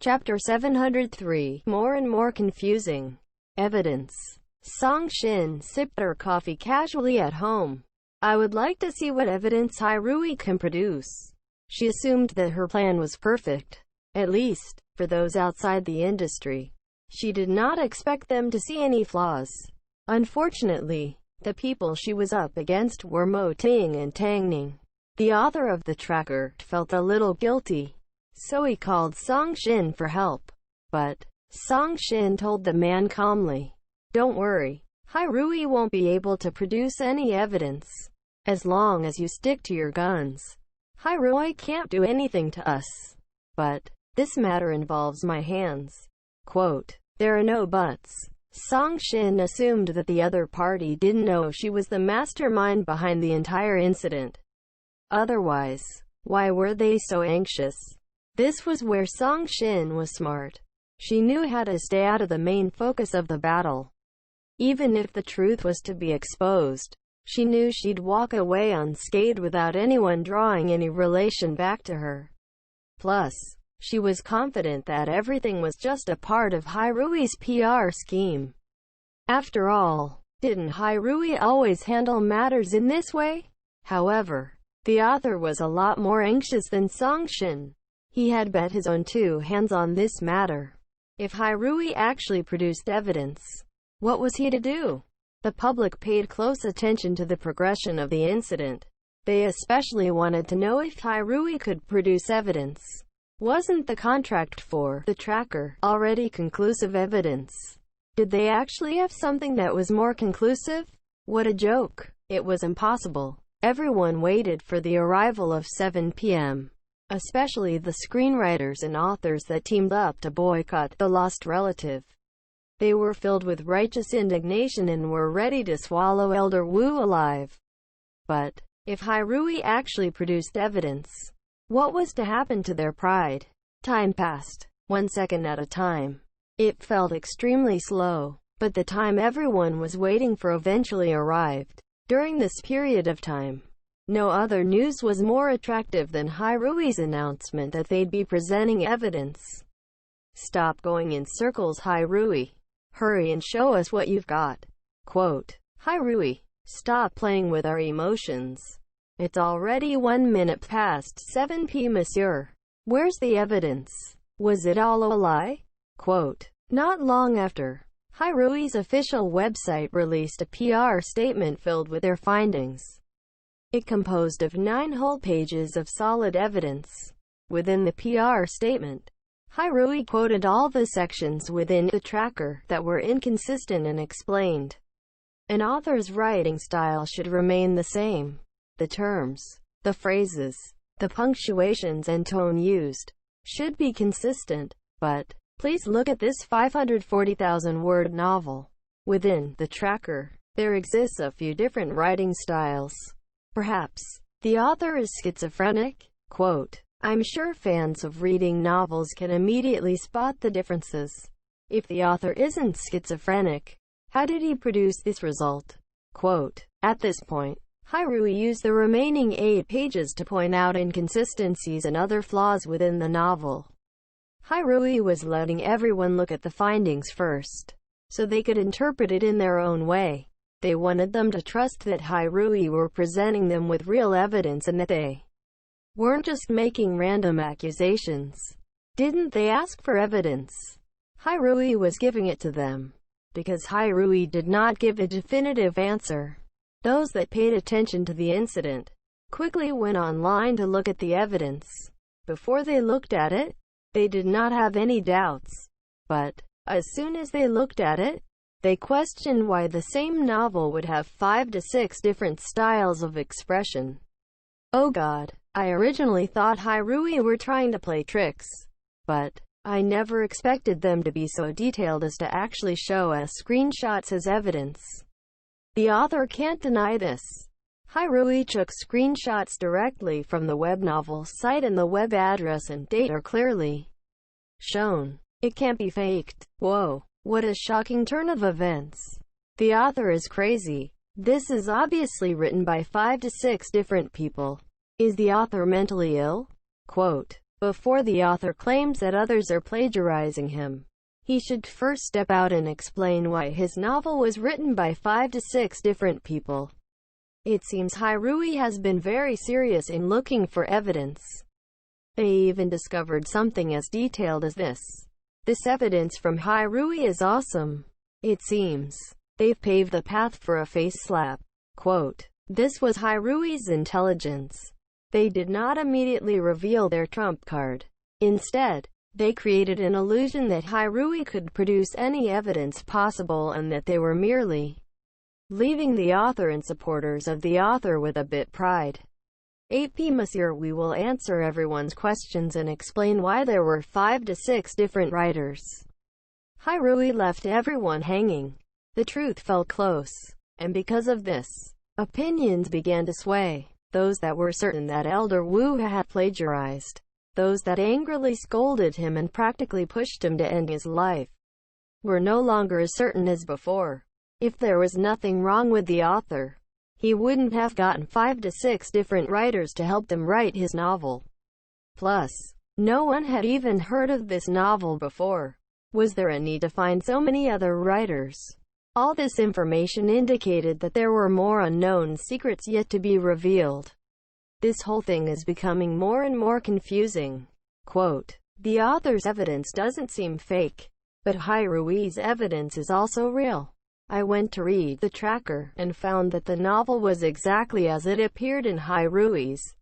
Chapter 703. More and more confusing. Evidence. Song Shin sipped her coffee casually at home. I would like to see what evidence Hairui can produce. She assumed that her plan was perfect, at least, for those outside the industry. She did not expect them to see any flaws. Unfortunately, the people she was up against were Mo Ting and Tang Ning. The author of the tracker felt a little guilty, so he called Song Shin for help. But Song Shin told the man calmly, "Don't worry, Hairui won't be able to produce any evidence. As long as you stick to your guns, Hairui can't do anything to us. But this matter involves my hands." Quote, "There are no buts." Song Shin assumed that the other party didn't know she was the mastermind behind the entire incident. Otherwise, why were they so anxious? This was where Song Shin was smart. She knew how to stay out of the main focus of the battle. Even if the truth was to be exposed, she knew she'd walk away unscathed without anyone drawing any relation back to her. Plus, she was confident that everything was just a part of Hairui's PR scheme. After all, didn't Hairui always handle matters in this way? However, the author was a lot more anxious than Song Shin. He had bet his own two hands on this matter. If Hairui actually produced evidence, what was he to do? The public paid close attention to the progression of the incident. They especially wanted to know if Hairui could produce evidence. Wasn't the contract for the tracker already conclusive evidence? Did they actually have something that was more conclusive? What a joke. It was impossible. Everyone waited for the arrival of 7 p.m. Especially the screenwriters and authors that teamed up to boycott The Lost Relative. They were filled with righteous indignation and were ready to swallow Elder Wu alive. But if Hairui actually produced evidence, what was to happen to their pride? Time passed, 1 second at a time. It felt extremely slow, but the time everyone was waiting for eventually arrived. During this period of time, no other news was more attractive than Hairui's announcement that they'd be presenting evidence. "Stop going in circles, Hairui. Hurry and show us what you've got." Quote, "Hairui, stop playing with our emotions. It's already 1 minute past 7 p.m. monsieur. Where's the evidence? Was it all a lie?" Quote, not long after, Hairui's official website released a PR statement filled with their findings. It composed of 9 whole pages of solid evidence. Within the PR statement, Hairui quoted all the sections within the tracker that were inconsistent and explained, an author's writing style should remain the same. The terms, the phrases, the punctuations and tone used should be consistent. But please look at this 540,000-word novel. Within the tracker, there exists a few different writing styles. Perhaps the author is schizophrenic? Quote, "I'm sure fans of reading novels can immediately spot the differences. If the author isn't schizophrenic, how did he produce this result?" Quote, at this point, Hairui used the remaining 8 pages to point out inconsistencies and other flaws within the novel. Hairui was letting everyone look at the findings first, so they could interpret it in their own way. They wanted them to trust that Hairui were presenting them with real evidence and that they weren't just making random accusations. Didn't they ask for evidence? Hairui was giving it to them. Because Hairui did not give a definitive answer, those that paid attention to the incident quickly went online to look at the evidence. Before they looked at it, they did not have any doubts. But as soon as they looked at it, they questioned why the same novel would have 5 to 6 different styles of expression. Oh God, I originally thought Hairui were trying to play tricks. But I never expected them to be so detailed as to actually show us screenshots as evidence. The author can't deny this. Hairui took screenshots directly from the web novel site and the web address and date are clearly shown. It can't be faked. Whoa. What a shocking turn of events. The author is crazy. This is obviously written by 5 to 6 different people. Is the author mentally ill? Quote, Before the author claims that others are plagiarizing him, he should first step out and explain why his novel was written by 5 to 6 different people. It seems Hairui has been very serious in looking for evidence. They even discovered something as detailed as this. This evidence from Hairui is awesome. It seems they've paved the path for a face slap. Quote, "This was Hairui's intelligence. They did not immediately reveal their trump card. Instead, they created an illusion that Hairui could produce any evidence possible and that they were merely leaving the author and supporters of the author with a bit pride. 8p Monsieur, we will answer everyone's questions and explain why there were 5 to 6 different writers. Hairui left everyone hanging. The truth fell close, and because of this, opinions began to sway. Those that were certain that Elder Wu had plagiarized, those that angrily scolded him and practically pushed him to end his life, were no longer as certain as before. If there was nothing wrong with the author, he wouldn't have gotten 5 to 6 different writers to help them write his novel. Plus, no one had even heard of this novel before. Was there a need to find so many other writers? All this information indicated that there were more unknown secrets yet to be revealed. This whole thing is becoming more and more confusing." Quote, "The author's evidence doesn't seem fake, but Hairui's evidence is also real. I went to read the tracker and found that the novel was exactly as it appeared in Hairui's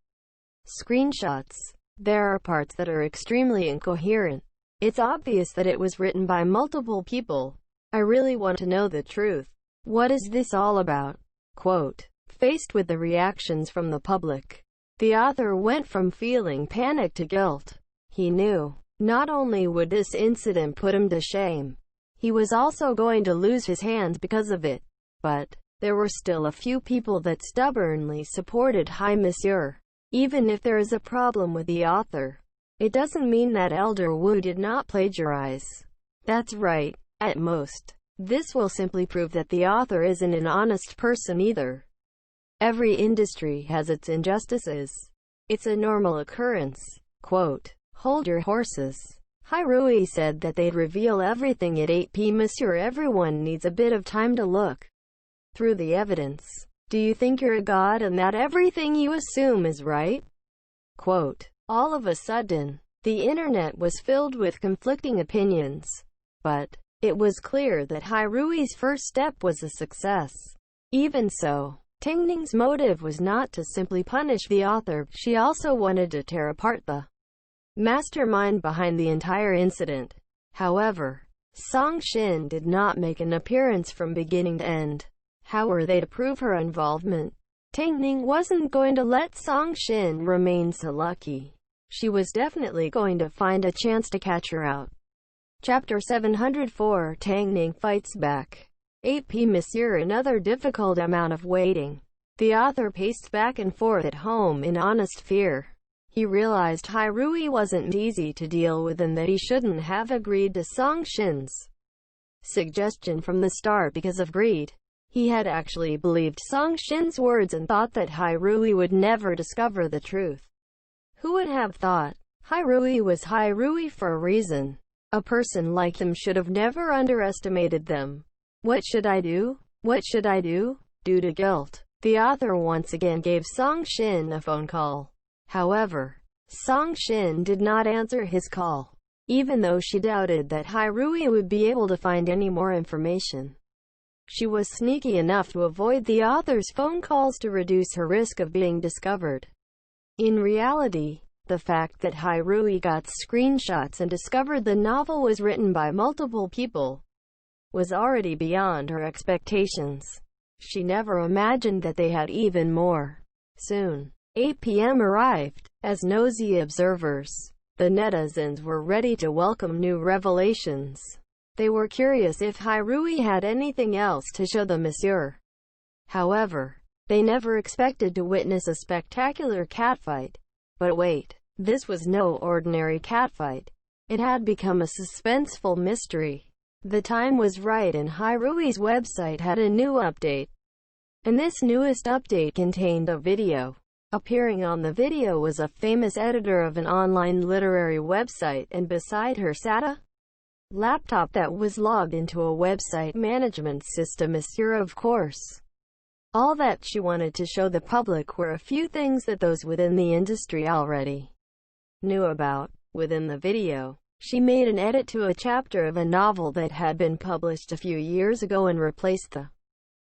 screenshots. There are parts that are extremely incoherent. It's obvious that it was written by multiple people. I really want to know the truth. What is this all about?" Quote, "Faced with the reactions from the public, the author went from feeling panic to guilt. He knew, not only would this incident put him to shame, he was also going to lose his hands because of it. But there were still a few people that stubbornly supported Hai Monsieur. Even if there is a problem with the author, it doesn't mean that Elder Wu did not plagiarize. That's right. At most, this will simply prove that the author isn't an honest person either. Every industry has its injustices. It's a normal occurrence." Quote, "Hold your horses. Hairui said that they'd reveal everything at 8p Monsieur. Everyone needs a bit of time to look through the evidence. Do you think you're a god and that everything you assume is right?" Quote, "All of a sudden, the internet was filled with conflicting opinions. But it was clear that Hairui's first step was a success. Even so, Tingning's motive was not to simply punish the author. She also wanted to tear apart the mastermind behind the entire incident. However, Song Shin did not make an appearance from beginning to end. How were they to prove her involvement? Tingning wasn't going to let Song Shin remain so lucky. She was definitely going to find a chance to catch her out. Chapter 704 Tangning Fights Back. 8p Monsieur. Another difficult amount of waiting. The author paced back and forth at home in honest fear. He realized Hairui wasn't easy to deal with and that he shouldn't have agreed to Song Shin's suggestion from the start because of greed. He had actually believed Song Shin's words and thought that Hairui would never discover the truth. Who would have thought? Hairui was Hairui for a reason. A person like them should have never underestimated them. What should I do? What should I do? Due to guilt, the author once again gave Song Shin a phone call. However, Song Shin did not answer his call, even though she doubted that Hairui would be able to find any more information. She was sneaky enough to avoid the author's phone calls to reduce her risk of being discovered. In reality, the fact that Hairui got screenshots and discovered the novel was written by multiple people was already beyond her expectations. She never imagined that they had even more. Soon, 8 p.m. arrived. As nosy observers, the netizens were ready to welcome new revelations. They were curious if Hairui had anything else to show the Monsieur. However, they never expected to witness a spectacular catfight. But wait. This was no ordinary catfight. It had become a suspenseful mystery. The time was right and Hairui's website had a new update. And this newest update contained a video Appearing on the video was a famous editor of an online literary website, and beside her sat a laptop that was logged into a website management system. Of course, all that she wanted to show the public were a few things that those within the industry already knew about. Within the video, she made an edit to a chapter of a novel that had been published a few years ago and replaced the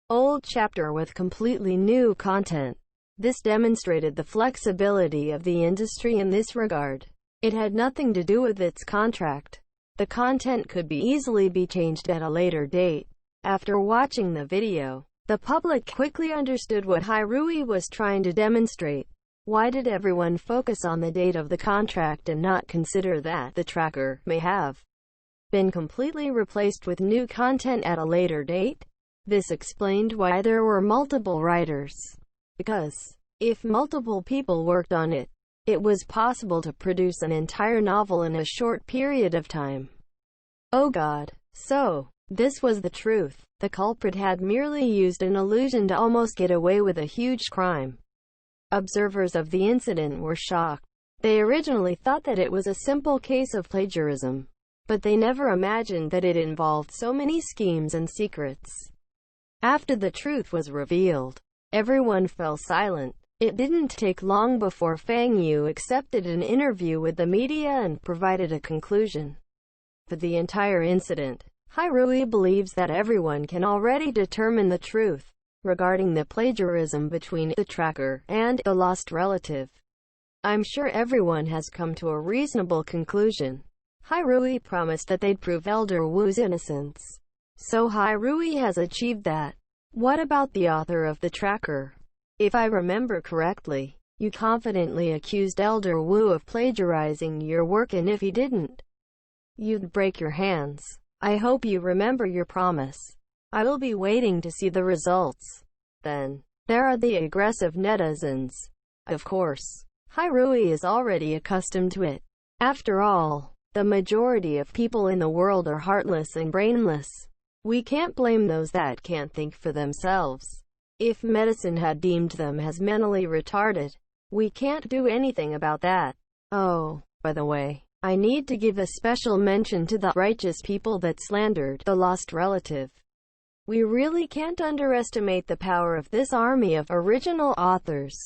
old chapter with completely new content. This demonstrated the flexibility of the industry in this regard. It had nothing to do with its contract. The content could easily be changed at a later date. After watching the video, the public quickly understood what Hirui was trying to demonstrate. Why did everyone focus on the date of the contract and not consider that the tracker may have been completely replaced with new content at a later date? This explained why there were multiple writers. Because if multiple people worked on it, it was possible to produce an entire novel in a short period of time. Oh God. So, this was the truth. The culprit had merely used an illusion to almost get away with a huge crime. Observers of the incident were shocked. They originally thought that it was a simple case of plagiarism, but they never imagined that it involved so many schemes and secrets. After the truth was revealed, everyone fell silent. It didn't take long before Fang Yu accepted an interview with the media and provided a conclusion for the entire incident. Hirui believes that everyone can already determine the truth regarding the plagiarism between the tracker and the lost relative. I'm sure everyone has come to a reasonable conclusion. Hirui promised that they'd prove Elder Wu's innocence. So Hirui has achieved that. What about the author of the tracker? If I remember correctly, you confidently accused Elder Wu of plagiarizing your work, and if he didn't, you'd break your hands. I hope you remember your promise. I will be waiting to see the results. Then, there are the aggressive netizens. Of course, Hirui is already accustomed to it. After all, the majority of people in the world are heartless and brainless. We can't blame those that can't think for themselves. If medicine had deemed them as mentally retarded, we can't do anything about that. Oh, by the way, I need to give a special mention to the righteous people that slandered the lost relative. We really can't underestimate the power of this army of original authors.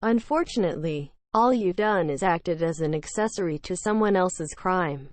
Unfortunately, all you've done is acted as an accessory to someone else's crime.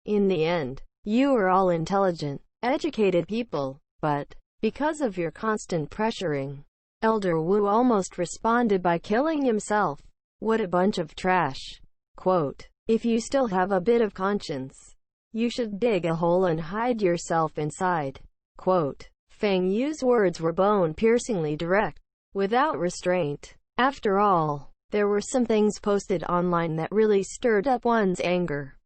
In the end, you are all intelligent, educated people, but because of your constant pressuring, Elder Wu almost responded by killing himself. What a bunch of trash. Quote, if you still have a bit of conscience, you should dig a hole and hide yourself inside. Quote, Fang Yu's words were bone-piercingly direct, without restraint. After all, there were some things posted online that really stirred up one's anger.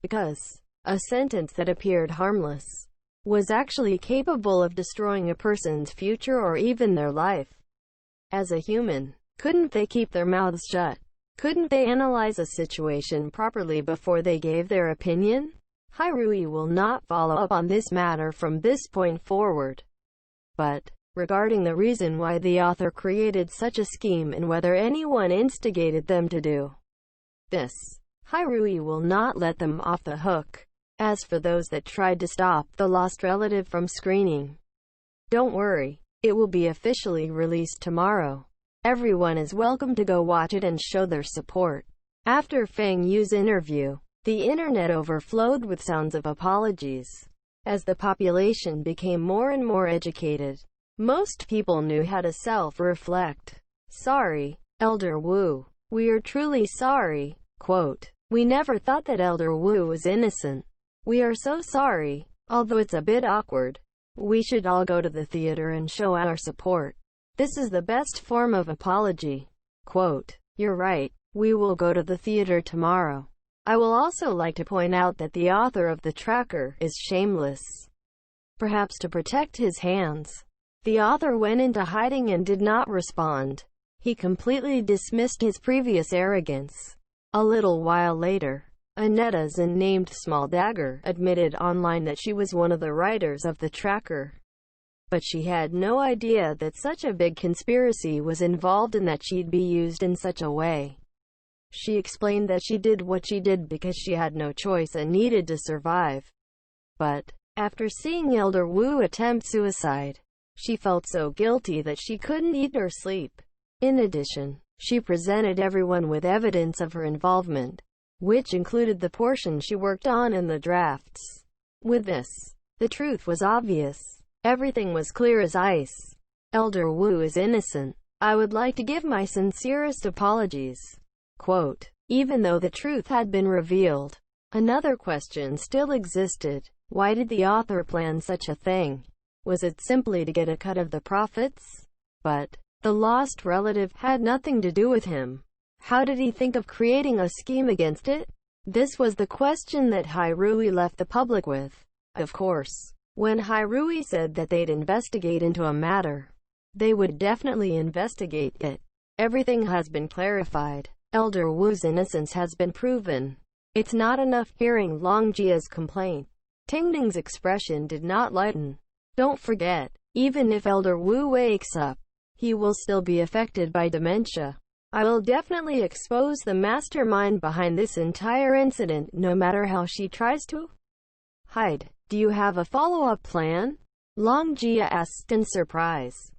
Because a sentence that appeared harmless was actually capable of destroying a person's future or even their life. As a human, couldn't they keep their mouths shut? Couldn't they analyze a situation properly before they gave their opinion? Hirui will not follow up on this matter from this point forward. But, regarding the reason why the author created such a scheme and whether anyone instigated them to do this, Hirui will not let them off the hook. As for those that tried to stop the lost relative from screening, don't worry, it will be officially released tomorrow. Everyone is welcome to go watch it and show their support. After Fang Yu's interview, the internet overflowed with sounds of apologies. As the population became more and more educated, most people knew how to self-reflect. Sorry, Elder Wu. We are truly sorry. Quote, we never thought that Elder Wu was innocent. We are so sorry. Although it's a bit awkward, we should all go to the theater and show our support. This is the best form of apology. Quote, you're right. We will go to the theater tomorrow. I will also like to point out that the author of the tracker is shameless. Perhaps to protect his hands, the author went into hiding and did not respond. He completely dismissed his previous arrogance. A little while later, a netizen named Small Dagger admitted online that she was one of the writers of the tracker. but she had no idea that such a big conspiracy was involved and that she'd be used in such a way. She explained that she did what she did because she had no choice and needed to survive. But after seeing Elder Wu attempt suicide, she felt so guilty that she couldn't eat or sleep. In addition, she presented everyone with evidence of her involvement, which included the portion she worked on in the drafts. With this, the truth was obvious. Everything was clear as ice. Elder Wu is innocent. I would like to give my sincerest apologies. Quote, even though the truth had been revealed, another question still existed. Why did the author plan such a thing? Was it simply to get a cut of the profits? But the lost relative had nothing to do with him. How did he think of creating a scheme against it? This was the question that Hairui left the public with. Of course, when Hairui said that they'd investigate into a matter, they would definitely investigate it. Everything has been clarified. Elder Wu's innocence has been proven. It's not enough hearing Longjia's complaint. Tingding's expression did not lighten. Don't forget, even if Elder Wu wakes up, he will still be affected by dementia. I will definitely expose the mastermind behind this entire incident, no matter how she tries to hide. Do you have a follow-up plan? Longjia asked in surprise.